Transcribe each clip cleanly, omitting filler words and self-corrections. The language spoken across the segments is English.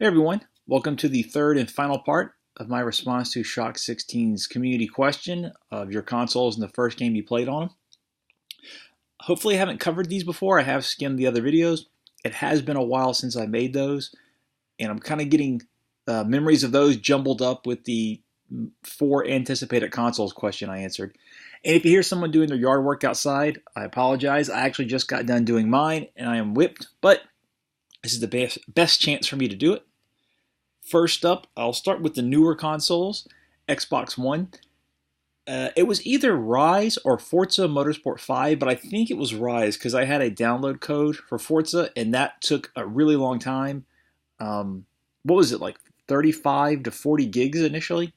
Hey everyone, welcome to the third and final part of my response to Shock 16's community question of your consoles in the first game you played on them. Hopefully I haven't covered these before. I have skimmed the other videos. It has been a while since I made those, and I'm kind of getting memories of those jumbled up with the 4 anticipated consoles question I answered. And if you hear someone doing their yard work outside, I apologize. I actually just got done doing mine, and I am whipped, but this is the best chance for me to do it. First up, I'll start with the newer consoles, Xbox One. It was either Rise or Forza Motorsport 5, but I think it was Rise because I had a download code for Forza, and that took a really long time. What was it, like 35 to 40 gigs initially?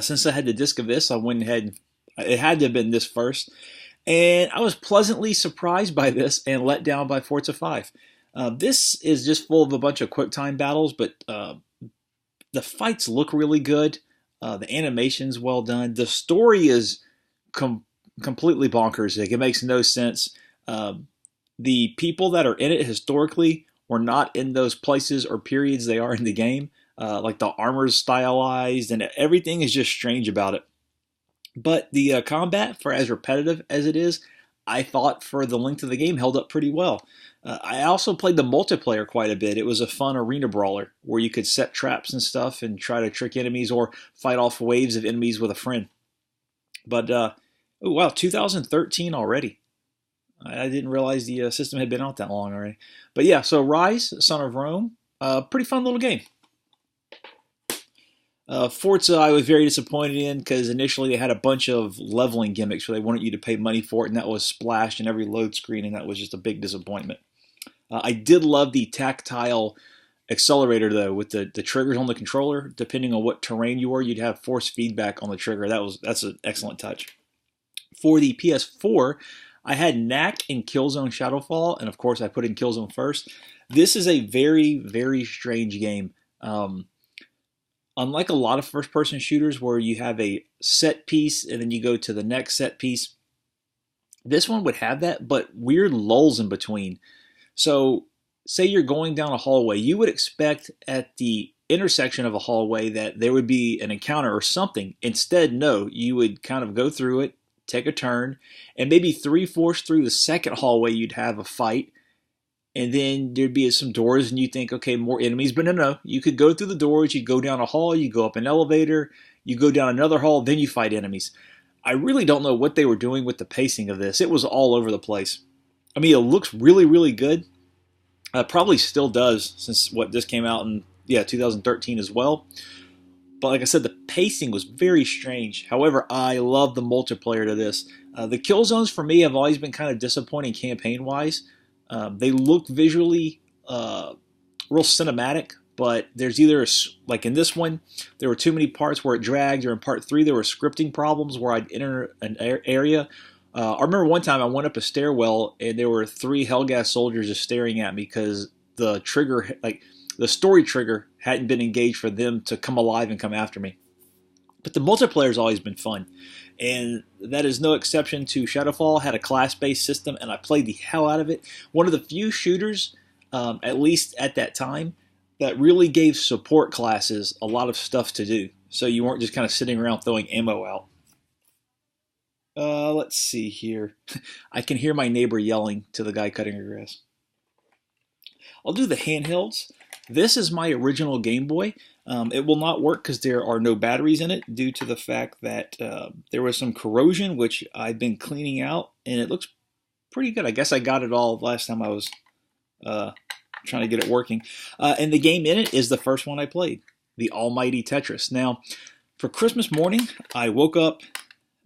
Since I had the disc of this, I went ahead and it had to have been this first. And I was pleasantly surprised by this and let down by Forza 5. This is just full of a bunch of quick time battles, but the fights look really good. The animation's well done. The story is completely bonkers. Like, it makes no sense. The people that are in it historically were not in those places or periods they are in the game. Like, the armor's stylized and everything is just strange about it. But the combat, for as repetitive as it is, I thought for the length of the game held up pretty well. I also played the multiplayer quite a bit. It was a fun arena brawler where you could set traps and stuff and try to trick enemies or fight off waves of enemies with a friend. But, oh wow, 2013 already. I didn't realize the system had been out that long already. But yeah, so Rise, Son of Rome, pretty fun little game. Forza I was very disappointed in because initially they had a bunch of leveling gimmicks where they wanted you to pay money for it, and that was splashed in every load screen, and that was just a big disappointment. I did love the tactile accelerator though, with the triggers on the controller. Depending on what terrain you were, you'd have force feedback on the trigger. That's an excellent touch. For the PS4, I had Knack and Killzone Shadowfall, and of course I put in Killzone first. This is a very, very strange game. Unlike a lot of first-person shooters where you have a set piece and then you go to the next set piece, this one would have that, but weird lulls in between. So, say you're going down a hallway, you would expect at the intersection of a hallway that there would be an encounter or something. Instead, no, you would kind of go through it, take a turn, and maybe 3/4 through the second hallway you'd have a fight. And then there'd be some doors, and you think, okay, more enemies. But no. You could go through the doors, you go down a hall, you go up an elevator, you go down another hall, then you fight enemies. I really don't know what they were doing with the pacing of this. It was all over the place. I mean, it looks really, really good. Probably still does, since this came out in 2013 as well. But like I said, the pacing was very strange. However, I love the multiplayer to this. The kill zones for me have always been kind of disappointing campaign-wise. They look visually real cinematic, but there's either, like in this one, there were too many parts where it dragged, or in part 3 there were scripting problems where I'd enter an area. I remember one time I went up a stairwell and there were 3 Helghast soldiers just staring at me because the trigger, like the story trigger, hadn't been engaged for them to come alive and come after me. But the multiplayer's always been fun, and that is no exception to Shadowfall. Had a class-based system, and I played the hell out of it. One of the few shooters, at least at that time, that really gave support classes a lot of stuff to do, so you weren't just kind of sitting around throwing ammo out. Let's see here. I can hear my neighbor yelling to the guy cutting her grass. I'll do the handhelds. This is my original Game Boy. It will not work because there are no batteries in it due to the fact that there was some corrosion, which I've been cleaning out, and it looks pretty good. I guess I got it all last time I was trying to get it working. And the game in it is the first one I played, the almighty Tetris. Now, for Christmas morning, I woke up,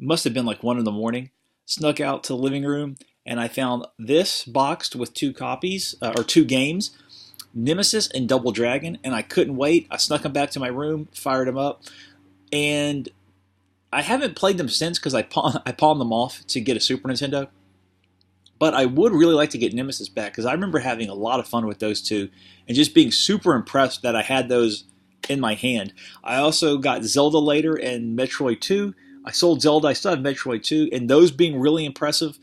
must have been like 1 in the morning, snuck out to the living room, and I found this boxed with 2 copies, or 2 games, Nemesis and Double Dragon, and I couldn't wait. I snuck them back to my room, fired them up, and I haven't played them since because I pawned them off to get a Super Nintendo. But I would really like to get Nemesis back because I remember having a lot of fun with those 2 and just being super impressed that I had those in my hand. I also got Zelda later and Metroid 2. I sold Zelda, I still have Metroid 2, and those being really impressive.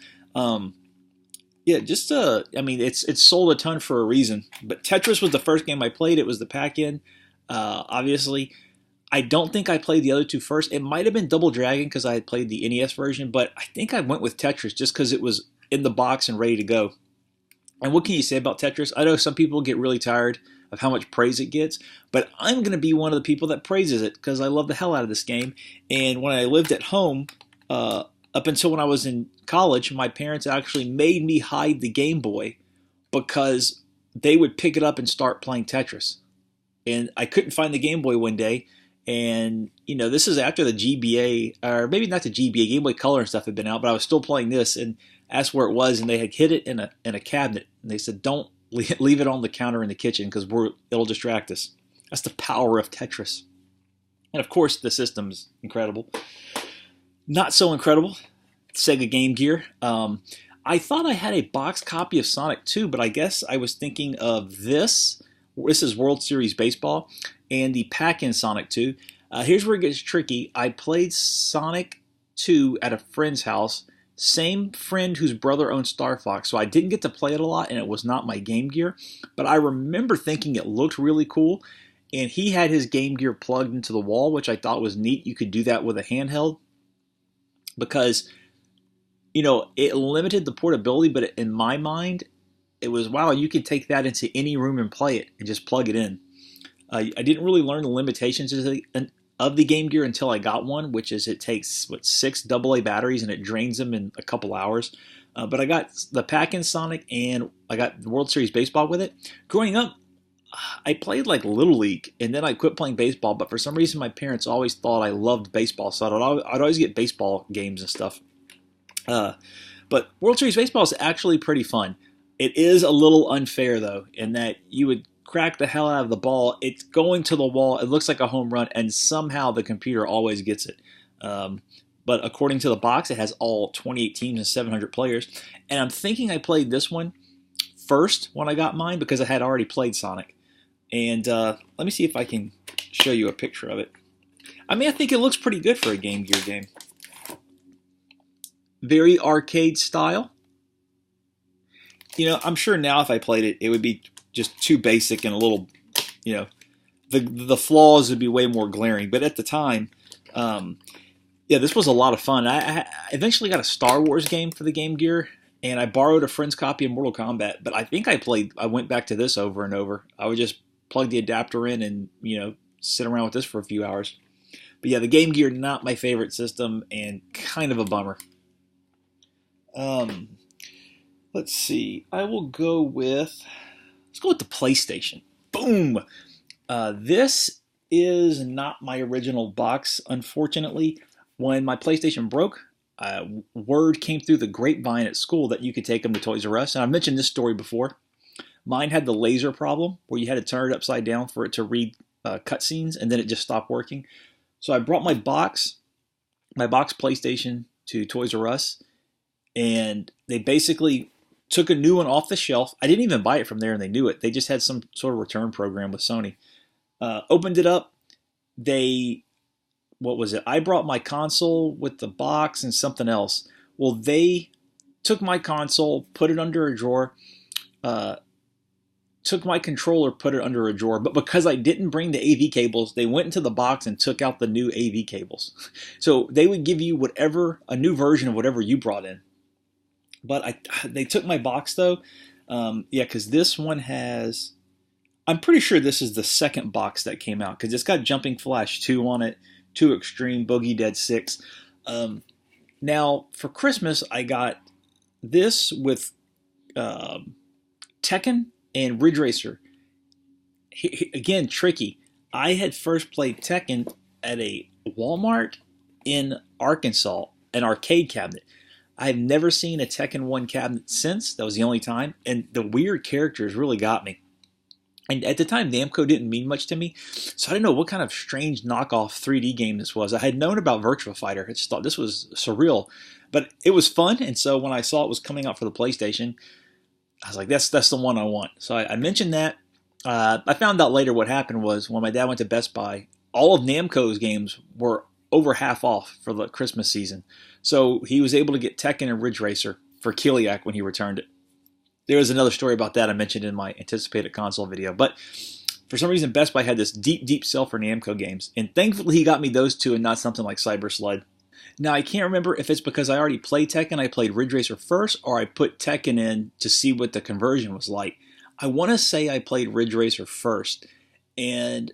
Yeah, just I mean, it's sold a ton for a reason. But Tetris was the first game I played. It was the pack-in. Obviously, I don't think I played the other two first. It might have been Double Dragon because I had played the NES version, but I think I went with Tetris just because it was in the box and ready to go. And what can you say about Tetris? I know some people get really tired of how much praise it gets, but I'm going to be one of the people that praises it because I love the hell out of this game. And when I lived at home, uh, up until when I was in college, my parents actually made me hide the Game Boy because they would pick it up and start playing Tetris. And I couldn't find the Game Boy one day. And this is after the GBA, or maybe not the GBA, Game Boy Color and stuff had been out, but I was still playing this, and asked where it was, and they had hid it in a cabinet, and they said, "Don't leave it on the counter in the kitchen because it'll distract us." That's the power of Tetris, and of course the system's incredible. Not so incredible, Sega Game Gear. I thought I had a box copy of Sonic 2, but I guess I was thinking of this. This is World Series Baseball and the pack-in Sonic 2. Here's where it gets tricky. I played Sonic 2 at a friend's house. Same friend whose brother owned Star Fox, so I didn't get to play it a lot, and it was not my Game Gear. But I remember thinking it looked really cool, and he had his Game Gear plugged into the wall, which I thought was neat. You could do that with a handheld because it limited the portability, but in my mind, it was, wow, you could take that into any room and play it and just plug it in. I didn't really learn the limitations of the Game Gear until I got one, which is it takes, 6 AA batteries and it drains them in a couple hours. But I got the pack-in Sonic and I got the World Series Baseball with it. Growing up, I played like Little League and then I quit playing baseball, but for some reason my parents always thought I loved baseball, so I'd always get baseball games and stuff. Uh, but World Series Baseball is actually pretty fun. It is a little unfair though, in that you would crack the hell out of the ball. It's going to the wall. It looks like a home run, and somehow the computer always gets it. Um, but according to the box, it has all 28 teams and 700 players. And I'm thinking I played this one first when I got mine because I had already played Sonic. And let me see if I can show you a picture of it. I mean, I think it looks pretty good for a Game Gear game. Very arcade style. I'm sure now if I played it, it would be just too basic and a little, you know, the flaws would be way more glaring. But at the time, yeah, this was a lot of fun. I eventually got a Star Wars game for the Game Gear, and I borrowed a friend's copy of Mortal Kombat. But I think I went back to this over and over. I would just plug the adapter in and sit around with this for a few hours. But yeah, the Game Gear, not my favorite system, and kind of a bummer. Um, let's see. Let's go with the PlayStation. Boom. This is not my original box, unfortunately. When my PlayStation broke, word came through the grapevine at school that you could take them to Toys R Us. And I've mentioned this story before. Mine had the laser problem where you had to turn it upside down for it to read cutscenes, and then it just stopped working. So I brought my box PlayStation to Toys R Us, and they basically took a new one off the shelf. I didn't even buy it from there, and they knew it. They just had some sort of return program with Sony. Opened it up. What was it? I brought my console with the box and something else. Well, they took my console, put it under a drawer, uh, took my controller, put it under a drawer. But because I didn't bring the AV cables, they went into the box and took out the new AV cables. So they would give you a new version of whatever you brought in. But they took my box though. Yeah, because this one has. I'm pretty sure this is the second box that came out because it's got Jumping Flash 2 on it, 2 Extreme, Boogie Dead 6. Now, for Christmas, I got this with Tekken and Ridge Racer. Again, tricky. I had first played Tekken at a Walmart in Arkansas, an arcade cabinet. I've never seen a Tekken 1 cabinet since. That was the only time. And the weird characters really got me. And at the time, Namco didn't mean much to me, so I didn't know what kind of strange knockoff 3D game this was. I had known about Virtua Fighter. I just thought this was surreal. But it was fun, and so when I saw it was coming out for the PlayStation, I was like, that's the one I want. So I mentioned that. I found out later what happened was when my dad went to Best Buy, all of Namco's games were over half off for the Christmas season. So he was able to get Tekken and Ridge Racer for Kiliak when he returned it. there was another story about that I mentioned in my anticipated console video. But for some reason, Best Buy had this deep, deep sell for Namco games. And thankfully, he got me those two and not something like Cyber Sled. Now, I can't remember if it's because I already played Tekken, I played Ridge Racer first, or I put Tekken in to see what the conversion was like. I want to say I played Ridge Racer first, and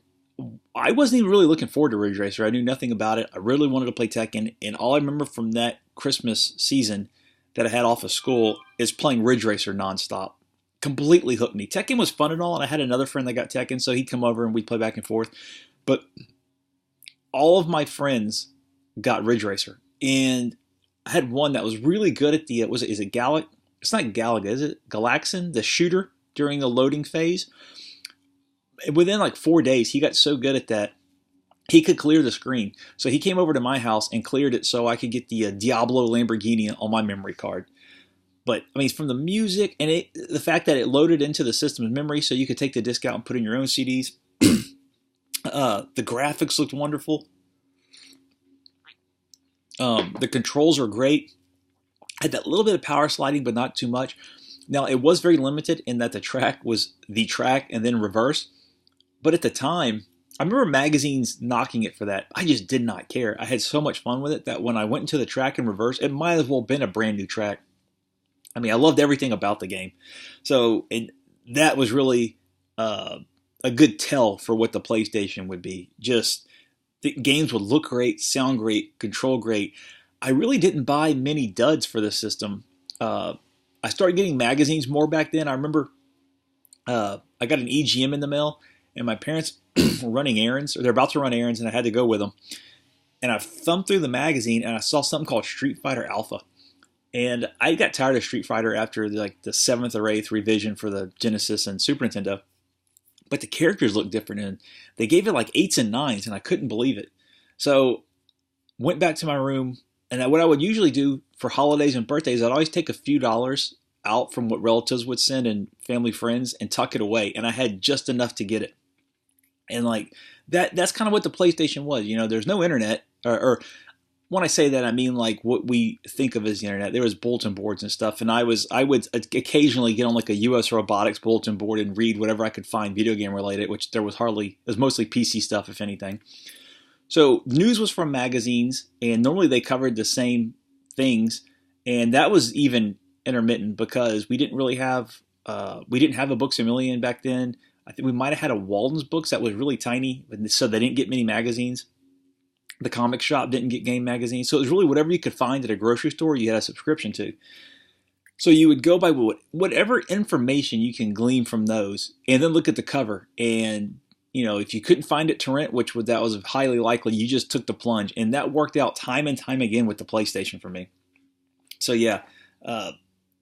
I wasn't even really looking forward to Ridge Racer. I knew nothing about it. I really wanted to play Tekken, and all I remember from that Christmas season that I had off of school is playing Ridge Racer nonstop. Completely hooked me. Tekken was fun and all, and I had another friend that got Tekken, so he'd come over and we'd play back and forth. But all of my friends got Ridge Racer, and I had one that was really good at the is it Galaga? It's not Galaga, is it? Galaxin, the shooter during the loading phase. Within like 4 days, he got so good at that he could clear the screen. So he came over to my house and cleared it so I could get the Diablo Lamborghini on my memory card. But I mean, from the music and the fact that it loaded into the system's memory, so you could take the disc out and put in your own CDs. The graphics looked wonderful. The controls are great. Had that little bit of power sliding, but not too much. Now, it was very limited in that the track was the track and then reverse. But at the time, I remember magazines knocking it for that. I just did not care. I had so much fun with it that when I went into the track in reverse, it might as well have been a brand new track. I mean, I loved everything about the game. So that was really a good tell for what the PlayStation would be. Just the games would look great, sound great, control great. I really didn't buy many duds for this system. I started getting magazines more back then. I remember I got an EGM in the mail, and my parents were running errands, or they're about to run errands, and I had to go with them. And I thumbed through the magazine, and I saw something called Street Fighter Alpha. And I got tired of Street Fighter after the 7th or 8th revision for the Genesis and Super Nintendo. But the characters looked different, and they gave it like 8s and 9s, and I couldn't believe it. So went back to my room, and what I would usually do for holidays and birthdays, I'd always take a few dollars out from what relatives would send and family friends and tuck it away. And I had just enough to get it. And that's kind of what the PlayStation was. There's no internet, or when I say that, I mean like what we think of as the internet. There was bulletin boards and stuff, and I would occasionally get on like a US Robotics bulletin board and read whatever I could find video game related, which it was mostly PC stuff, if anything. So news was from magazines, and normally they covered the same things, and that was even intermittent because we didn't have a Books A Million back then. I think we might have had a Walden's Books that was really tiny, so they didn't get many magazines. The comic shop didn't get game magazines, so it was really whatever you could find at a grocery store you had a subscription to. So you would go by whatever information you can glean from those, and then look at the cover. And if you couldn't find it to rent, that was highly likely, you just took the plunge, and that worked out time and time again with the PlayStation for me. So yeah,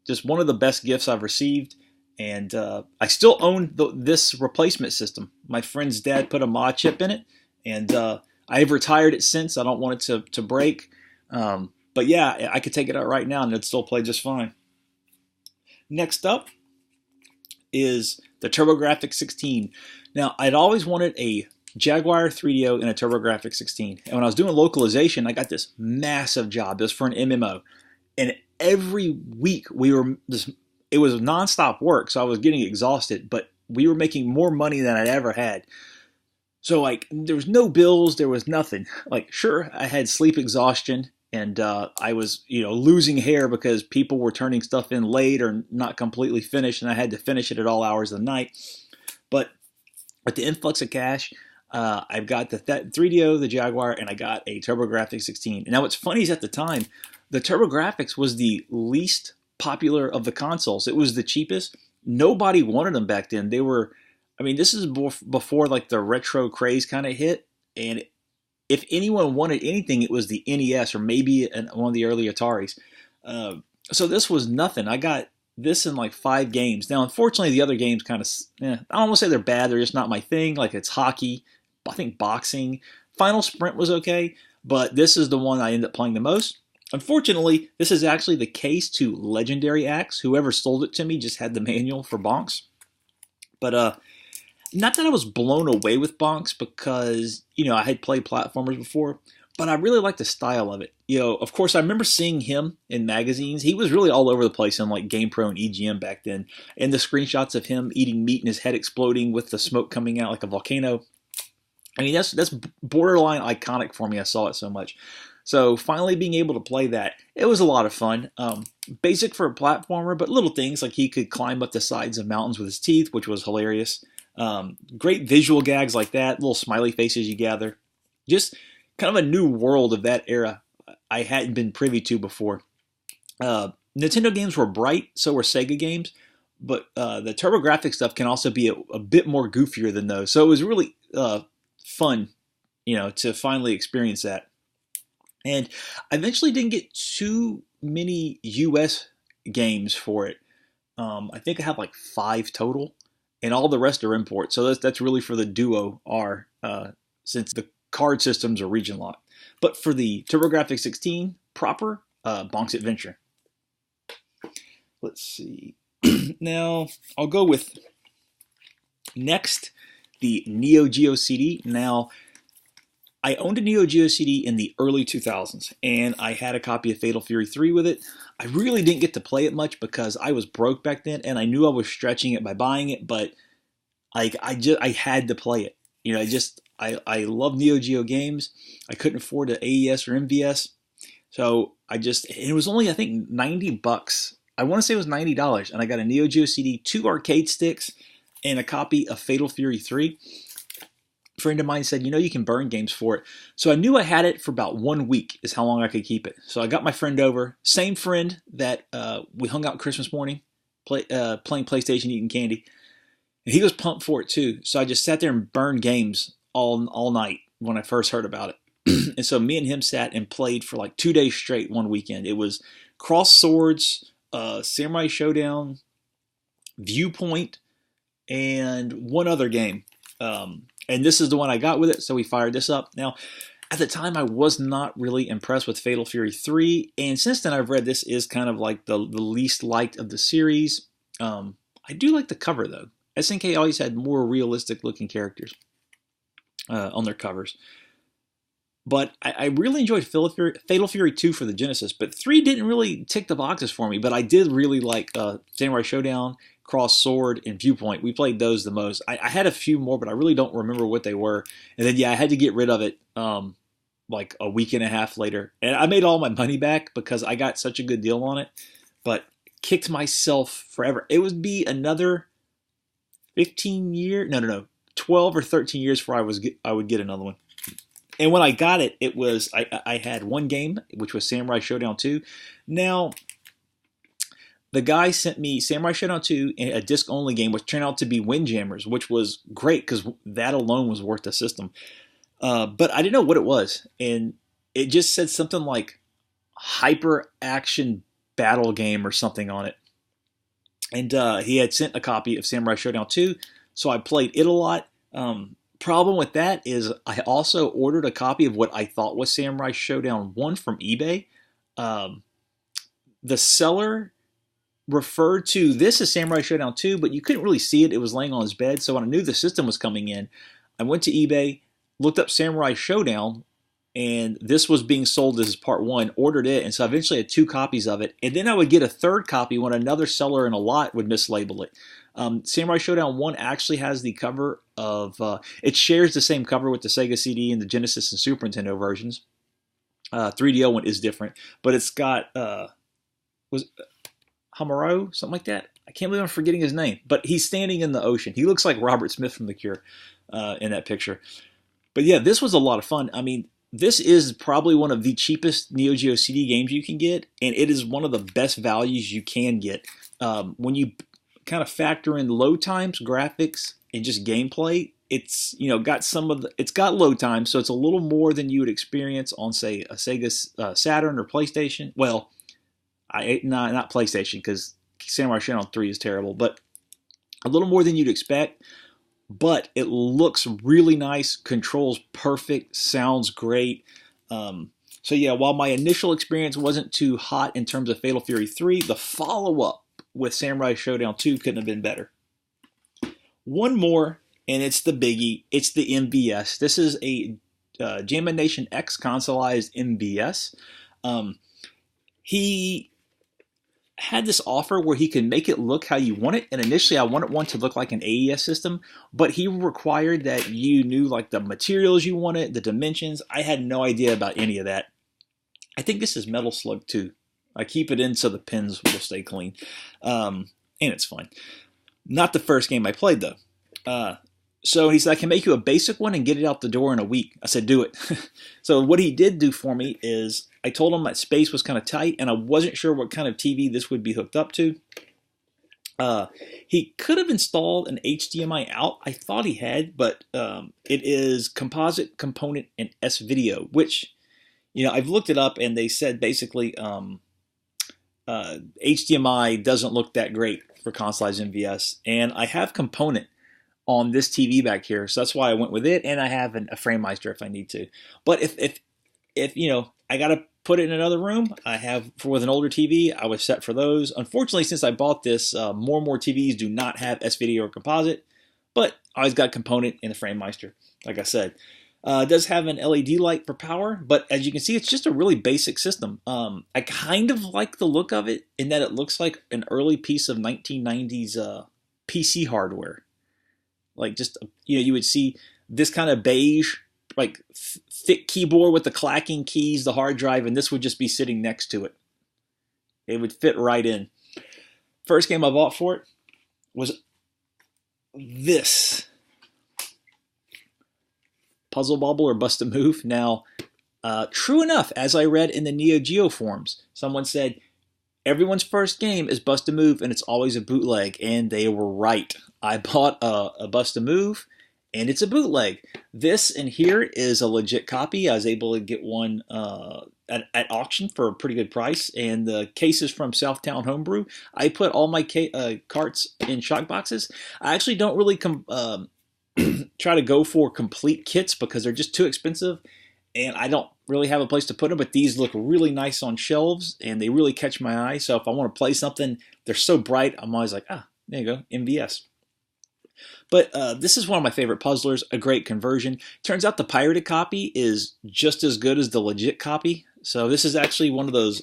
just one of the best gifts I've received. And I still own this replacement system. My friend's dad put a mod chip in it, and I've retired it since. I don't want it to break. But yeah, I could take it out right now and it'd still play just fine. Next up is the TurboGrafx 16. Now, I'd always wanted a Jaguar 3DO and a TurboGrafx 16. And when I was doing localization, I got this massive job. It was for an MMO. And every week it was nonstop work, so I was getting exhausted, but we were making more money than I'd ever had. So there was no bills, there was nothing. Sure, I had sleep exhaustion, and I was losing hair because people were turning stuff in late or not completely finished, and I had to finish it at all hours of the night. But with the influx of cash, I've got the 3DO, the Jaguar, and I got a TurboGrafx 16. And now what's funny is at the time, the TurboGrafx was the least popular of the consoles. It was the cheapest. Nobody wanted them back then. This is before the retro craze kind of hit, and if anyone wanted anything, it was the NES or maybe one of the early Ataris. So this was nothing. I got this in 5 games. Now, unfortunately, the other games kind of, I don't want to say they're bad. They're just not my thing. It's hockey, I think boxing. Final Sprint was okay, but this is the one I ended up playing the most. Unfortunately, this is actually the case to Legendary Axe. Whoever sold it to me just had the manual for Bonks. But not that I was blown away with Bonks because, I had played platformers before, but I really like the style of it. Of course, I remember seeing him in magazines. He was really all over the place on like GamePro and EGM back then. And the screenshots of him eating meat and his head exploding with the smoke coming out like a volcano. I mean, that's borderline iconic for me. I saw it so much. So finally being able to play that, it was a lot of fun. Basic for a platformer, but little things like he could climb up the sides of mountains with his teeth, which was hilarious. Great visual gags like that, little smiley faces you gather. Just kind of a new world of that era I hadn't been privy to before. Nintendo games were bright, so were Sega games, but the TurboGrafx stuff can also be a bit more goofier than those. So it was really fun, to finally experience that. And I eventually didn't get too many US games for it. I think I have like 5 total, and all the rest are imports. So that's really for the Duo R, since the card systems are region locked. But for the TurboGrafx 16 proper, Bonk's Adventure. Let's see. Now I'll go with next the Neo Geo CD. Now, I owned a Neo Geo CD in the early 2000s, and I had a copy of Fatal Fury 3 with it. I really didn't get to play it much because I was broke back then, and I knew I was stretching it by buying it, but I had to play it. I love Neo Geo games. I couldn't afford an AES or MVS, so it was only, I think, $90. I want to say it was $90, and I got a Neo Geo CD, 2 arcade sticks, and a copy of Fatal Fury 3. A friend of mine said, you can burn games for it. So I knew I had it for about 1 week is how long I could keep it. So I got my friend over, same friend that we hung out Christmas morning, playing PlayStation, eating candy. And he was pumped for it too. So I just sat there and burned games all night when I first heard about it. And so me and him sat and played for like 2 days straight one weekend. It was Cross Swords, Samurai Showdown, Viewpoint, and one other game. And this is the one I got with it, so we fired this up. Now, at the time, I was not really impressed with Fatal Fury 3, and since then I've read this is kind of like the least liked of the series. I do like the cover, though. SNK always had more realistic-looking characters on their covers. But I really enjoyed Fatal Fury 2 for the Genesis, but 3 didn't really tick the boxes for me, but I did really like Samurai Showdown, Cross Sword, and Viewpoint. We played those the most. I had a few more, but I really don't remember what they were. And then, I had to get rid of it like a week and a half later. And I made all my money back because I got such a good deal on it, but kicked myself forever. It would be another 15 years, no, 12 or 13 years before I would get another one. And when I got it, it was I had one game, which was Samurai Showdown 2. Now, the guy sent me Samurai Showdown 2, a disc-only game, which turned out to be Windjammers, which was great because that alone was worth the system. But I didn't know what it was, and it just said something like Hyper Action Battle Game or something on it. And he had sent a copy of Samurai Showdown 2, so I played it a lot. Problem with that is I also ordered a copy of what I thought was Samurai Showdown 1 from eBay. The seller referred to this as Samurai Showdown 2, but you couldn't really see it. It was laying on his bed, so when I knew the system was coming in, I went to eBay, looked up Samurai Showdown, and this was being sold as part 1, ordered it, and so I eventually had 2 copies of it, and then I would get a third copy when another seller in a lot would mislabel it. Samurai Showdown 1 actually has the cover of, it shares the same cover with the Sega CD and the Genesis and Super Nintendo versions. 3DO one is different, but it's got, was Hamaro, something like that? I can't believe I'm forgetting his name, but he's standing in the ocean. He looks like Robert Smith from The Cure in that picture. But yeah, this was a lot of fun. I mean, this is probably one of the cheapest Neo Geo CD games you can get, and it is one of the best values you can get. When you kind of factor in load times, graphics, and just gameplay, it's it's got load time, so it's a little more than you would experience on, say, a Sega Saturn or PlayStation. Well, not PlayStation, because Samurai Showdown 3 is terrible, but a little more than you'd expect. But it looks really nice, controls perfect, sounds great. So yeah, while my initial experience wasn't too hot in terms of Fatal Fury 3, the follow-up with Samurai Showdown 2 couldn't have been better. One more, and it's the biggie. It's the MVS. This is a Jammin Nation X consoleized MVS. He had this offer where he could make it look how you want it, and initially I wanted one to look like an AES system, but he required that you knew like the materials you wanted, the dimensions. I had no idea about any of that. I think this is Metal Slug 2. I keep it in so the pins will stay clean, and it's fine. Not the first game I played though. So he said, I can make you a basic one and get it out the door in a week. I said, do it. So what he did do for me is I told him my space was kind of tight and I wasn't sure what kind of TV this would be hooked up to. He could have installed an HDMI out. I thought he had, but it is composite component and S-Video, which, you know, I've looked it up and they said basically HDMI doesn't look that great for consoleized MVS. And I have component on this TV back here, so that's why I went with it, and I have a FrameMeister if I need to. But if you know, I gotta put it in another room, I have with an older TV, I was set for those. Unfortunately, since I bought this, more and more TVs do not have S-Video or composite, but I always got component in the FrameMeister, like I said. It does have an LED light for power, but as you can see, it's just a really basic system. I kind of like the look of it in that it looks like an early piece of 1990s PC hardware. Like just, you know, you would see this kind of beige, like thick keyboard with the clacking keys, the hard drive, and this would just be sitting next to it. It would fit right in. First game I bought for it was this. Puzzle Bobble or Bust a Move. Now, true enough, as I read in the Neo Geo forums, someone said, everyone's first game is Bust a Move and it's always a bootleg, and they were right. I bought a Bust a Move and it's a bootleg. This in here is a legit copy. I was able to get one at auction for a pretty good price, and the case is from Southtown Homebrew. I put all my carts in shock boxes. I actually don't really try to go for complete kits because they're just too expensive, and I don't really have a place to put them, but these look really nice on shelves and they really catch my eye. So if I want to play something, they're so bright, I'm always like, ah, there you go, MVS. But this is one of my favorite puzzlers, a great conversion. Turns out the pirated copy is just as good as the legit copy. So this is actually one of those,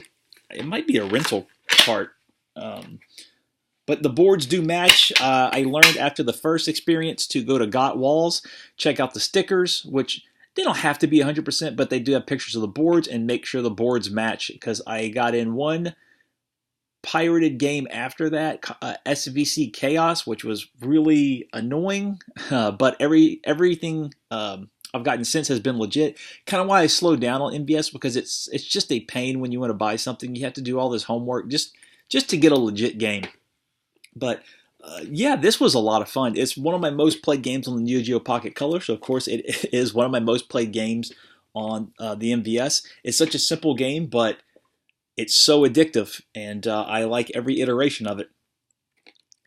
it might be a rental cart. But the boards do match. I learned after the first experience to go to Got Walls, check out the stickers, which they don't have to be 100%, but they do have pictures of the boards, and make sure the boards match, because I got in one pirated game after that, SVC Chaos, which was really annoying, but everything I've gotten since has been legit. Kind of why I slowed down on MVS, because it's just a pain when you want to buy something. You have to do all this homework just to get a legit game. But yeah, this was a lot of fun. It's one of my most played games on the Neo Geo Pocket Color, so of course it is one of my most played games on the MVS. It's such a simple game, but it's so addictive, and I like every iteration of it.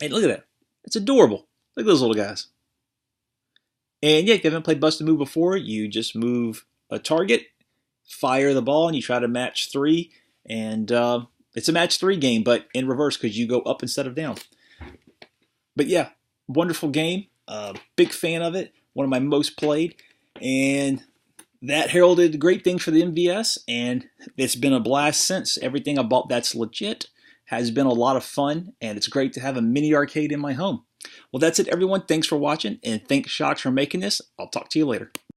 And look at that. It's adorable. Look at those little guys. And yeah, if you haven't played Bust a Move before, you just move a target, fire the ball, and you try to match 3. And it's a match 3 game, but in reverse, because you go up instead of down. But yeah, wonderful game. Big fan of it. One of my most played. And that heralded great things for the MVS. And it's been a blast since. Everything I bought that's legit has been a lot of fun. And it's great to have a mini arcade in my home. Well, that's it, everyone. Thanks for watching. And thanks, Shocks, for making this. I'll talk to you later.